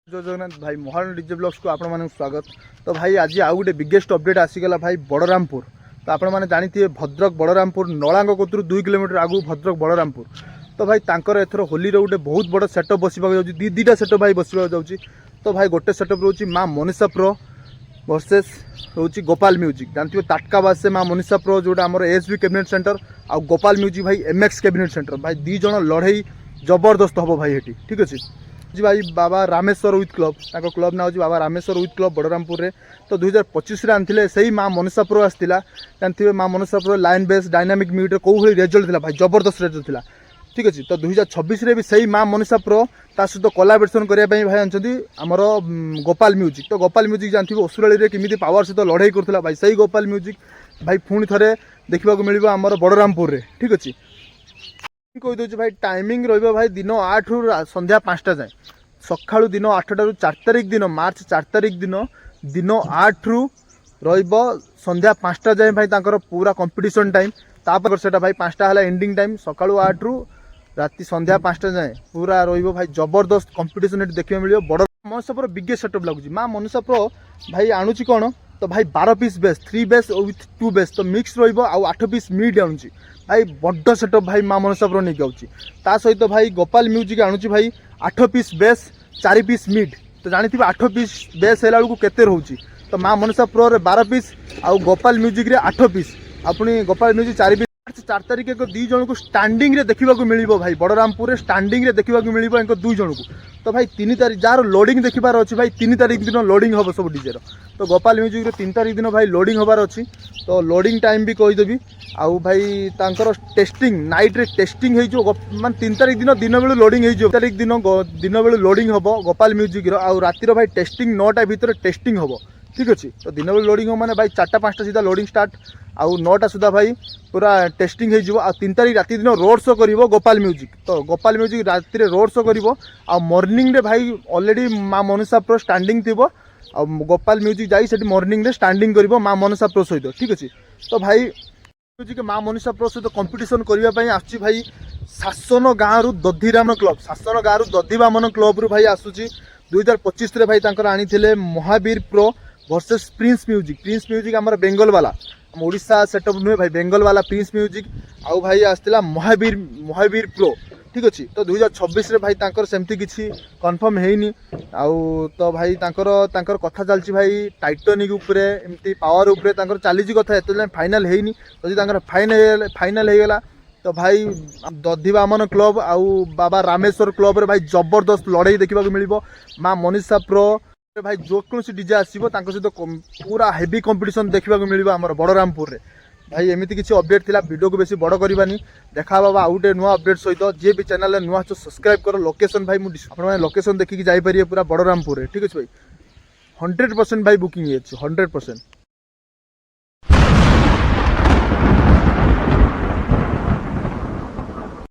जय जगन्नाथ भाई महान डीजे ब्लॉग्स को आपण मानक स्वागत। तो भाई आज आउ गोटे बिगेस्ट अपडेट आसीगला भाई बड़रामपुर। तो आपण मैंने जानते भद्रक बड़रामपुर नलांग कतरू 2 किलोमीटर आगु भद्रक बड़रामपुर। तो भाई तांकर एथर होली गोटे बहुत बड़ सेटअप बसवा जाऊँगी दीटा सेटअप भाई बसवा जाऊँगी। तो भाई गोटे सेटअप रोचे माँ मनीषा प्रो वर्सेस रोचे गोपाल म्यूजिक। जानते ताटका बास से माँ मनीषा प्रो जोटा आम एसबी कैबिनेट सेंटर आ गोपाल म्यूजिक भाई एमएक्स कैबिनेट सेंटर। भाई दी जन लड़ई जबरदस्त हम भाई ये ठीक अच्छे जी भाई बाबा रामेश्वर विथ क्लब क्लब ना हो बाबा रामेश्वर विथ क्लब बड़रामपुर रे। तो 2025 रे आनथिले सही माँ मनीषा प्रो आसला जानते माँ Manisha pro line base dynamic mute कौ भाई रिजल्ट था भाई जबरदस्त रिजल्ट था ठीक अच्छे। तो 2026 रे भी सही माँ मनीषा प्रो ता सहित कोलाबोरेशन करने भाई आनछंती आमर गोपाल म्यूजिक। तो गोपाल म्यूजिक जानते ओसुराली केमी पावर सहित लड़ाई करुला भाई सही गोपाल म्यूजिक भाई पुणी थे देखा मिल आमर बड़रामपुर रे ठीक अच्छे। कहीदे भाई टाइमिंग रही भाई दिन 8 रु संध्या 5टा जाए सका दिन 8टा रु 4 तारिख दिन मार्च 4 तारिख दिन दिन 8 रु संध्या 5टा जाए भाई तांकर पूरा कंपटीशन टाइम। तापर सेटा भाई 5टा है एंडिंग टाइम सका 8 रु राति संध्या 5टा जाए पूरा रही भाई जबरदस्त कंपटीशन देखने मिले। बड़ मनीषा प्रो बिगेस्ट सेटअप लगुच माँ मनीषा प्रो भाई आणुची कौन तो भाई 12 piece base 3 base with 2 base तो मिक्स रठ पीस मिड आणुची भाई बड़ सेटअप भाई माँ मनीषा प्रो नहीं आउची। ता सहित भाई गोपाल म्यूजिक आणुची भाई 8 पीस बेस 4 पीस मिड। तो जानी 8 पीस बेस है केते रोची तो माँ मनीषा प्रो रे 12 पीस आउ गोपाल म्यूजिक रे 8 पीस अपनी गोपाल म्यूजिक 4 पीस। 4 तारिख एक 2 जन को स्टांडिंग रे देखा मिल भाई बड़रामपुर स्टांडिंग रे देखा मिल 2 जन को। तो भाई 3 तारिख जार लोडिंग देखार अच्छी भाई 3 तारिख दिन लोडिंग हम सब डीजे तो गोपाल म्यूजिक रे 3 तारिख दिन भाई लोडिंग हबार अच्छी। तो लोडिंग टाइम भी कहीदेवी आउ भाई तांकर टेस्टिंग नाइट रे टेस्टिंग मान 3 तारिख दिन दिन बेलू लोडिंग हो तारिख दिन दिन बेलू लोडिंग हम गोपाल म्यूजिक आउ रातिर भाई टेस्टिंग 9टा भितर टेस्टिंग हम ठीक अच्छे। तो दिन बेलू लोडिंग हम माने भाई 4टा 5टा सीधा लोडिंग स्टार्ट आउ 9टा सुधा भाई पूरा टेस्टिंग हो 3 तारिख राति दिन रोड शो कर गोपाल म्यूजिक। तो गोपाल म्यूजिक राति रोड शो कर मॉर्निंग रे भाई ऑलरेडी माँ मनीषा प्रो स्टांडिंग थी गोपाल म्यूजिक जाई मॉर्निंग रे स्टांडिंग कर माँ मनीषा प्रो सहित ठीक अच्छे। तो भाई म्यूजिक माँ मनीषा प्रो सहित कंपटीशन करने आसुची भाई शासन गाँव रु दधिवामन क्लब शासन गाँव रु दधिवामन क्लब रु भाई आसुची 2025 रे भाई तांकर आनी Mahavir pro versus Prince music आमर बेंगल वाला ओडिशा सेटअप नुहे भाई बेंगल वाला प्रिंस म्यूजिक आउ भाई आसला महावीर प्रो ठीक अच्छे। तो 2026 रे भाई तांकर सेमती किसी कन्फर्म है आउ तो भाई तांकर कथा चलती भाई टाइटनिक उपरे एमती पावर उपरे तांकर चली कथा एत फाइनाल है तो फाइनाल हो गला तो भाई दधिवामन क्लब आउ बाबा रामेश्वर क्लब रे भाई जबरदस्त लड़ाई देखा मिल माँ मनीषा प्रो भाई जो कौन डीजे आसो सहित पूरा हेवी कंपटीशन देखा मिल आम बड़रामपुर रे। भाई एमती किसी अपडेट थिला वीडियो को बेसी बड़ करवानी देखा बाबा आउ गोटे नुआ अपडेट सहित जे भी चैनल नुआ सब्सक्राइब कर लोकेशन भाई मुझे लोकेशन देखिकी जापर पूरा बड़रामपुर ठीक अच्छे भाई 100% भाई बुकिंग 100%।